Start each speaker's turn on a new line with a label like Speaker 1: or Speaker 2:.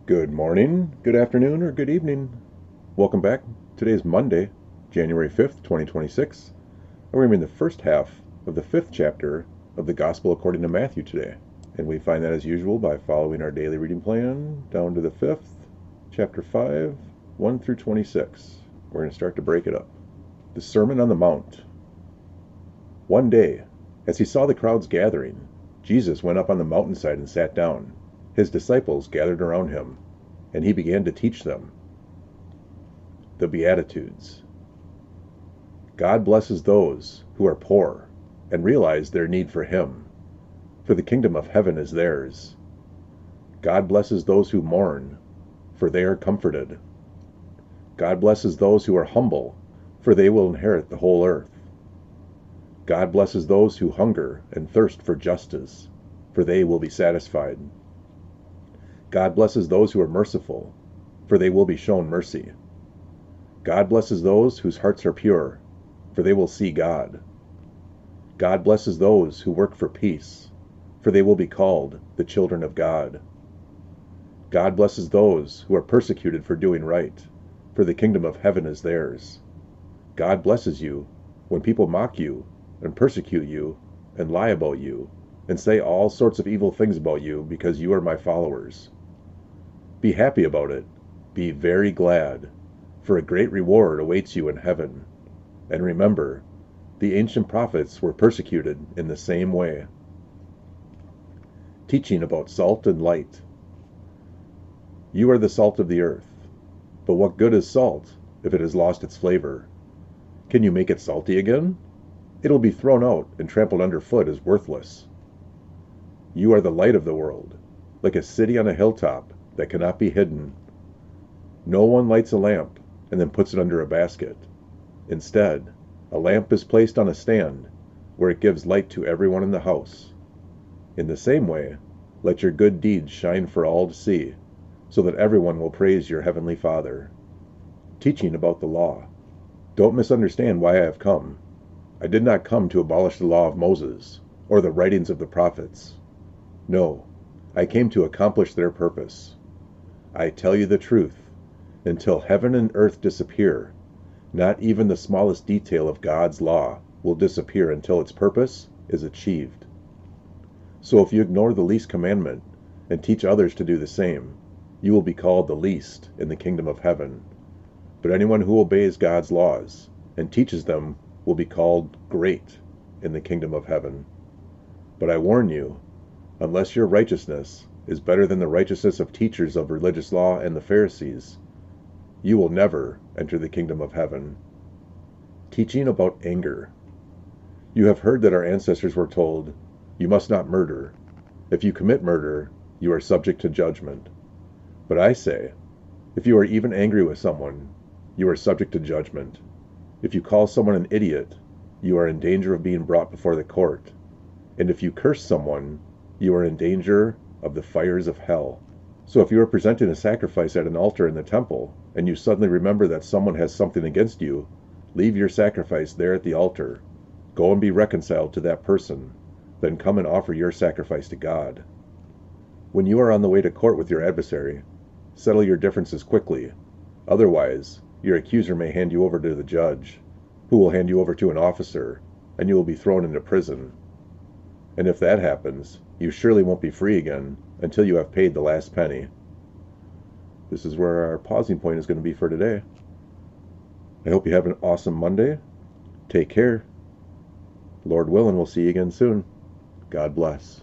Speaker 1: Good morning, good afternoon, or good evening. Welcome back. Today is Monday, January 5th, 2026, and we're in the first half of the 5th chapter of the Gospel according to Matthew today. And we find that as usual by following our daily reading plan down to the 5th, chapter 5, 1 through 26. We're going to start to break it up. The Sermon on the Mount. One day, as he saw the crowds gathering, Jesus went up on the mountainside and sat down. His disciples gathered around him, and he began to teach them. The Beatitudes. God blesses those who are poor and realize their need for him, for the kingdom of heaven is theirs. God blesses those who mourn, for they are comforted. God blesses those who are humble, for they will inherit the whole earth. God blesses those who hunger and thirst for justice, for they will be satisfied. God blesses those who are merciful, for they will be shown mercy. God blesses those whose hearts are pure, for they will see God. God blesses those who work for peace, for they will be called the children of God. God blesses those who are persecuted for doing right, for the kingdom of heaven is theirs. God blesses you when people mock you and persecute you and lie about you and say all sorts of evil things about you because you are my followers. Be happy about it. Be very glad, for a great reward awaits you in heaven. And remember, the ancient prophets were persecuted in the same way. Teaching about salt and light. You are the salt of the earth. But what good is salt if it has lost its flavor? Can you make it salty again? It'll be thrown out and trampled underfoot as worthless. You are the light of the world, like a city on a hilltop that cannot be hidden. No one lights a lamp and then puts it under a basket. Instead, a lamp is placed on a stand where it gives light to everyone in the house. In the same way, let your good deeds shine for all to see, so that everyone will praise your heavenly Father. Teaching about the law. Don't misunderstand why I have come. I did not come to abolish the law of Moses or the writings of the prophets. No, I came to accomplish their purpose. I tell you the truth, until heaven and earth disappear, not even the smallest detail of God's law will disappear until its purpose is achieved. So if you ignore the least commandment and teach others to do the same, you will be called the least in the kingdom of heaven. But anyone who obeys God's laws and teaches them will be called great in the kingdom of heaven. But I warn you, unless your righteousness is better than the righteousness of teachers of religious law and the Pharisees, you will never enter the kingdom of heaven. Teaching about anger. You have heard that our ancestors were told, "You must not murder. If you commit murder, you are subject to judgment." But I say, if you are even angry with someone, you are subject to judgment. If you call someone an idiot, you are in danger of being brought before the court. And if you curse someone, you are in danger of the fires of hell. So if you are presenting a sacrifice at an altar in the temple, and you suddenly remember that someone has something against you, leave your sacrifice there at the altar. Go and be reconciled to that person. Then come and offer your sacrifice to God. When you are on the way to court with your adversary, settle your differences quickly. Otherwise, your accuser may hand you over to the judge, who will hand you over to an officer, and you will be thrown into prison. And if that happens, you surely won't be free again until you have paid the last penny. This is where our pausing point is going to be for today. I hope you have an awesome Monday. Take care. Lord willing, we'll see you again soon. God bless.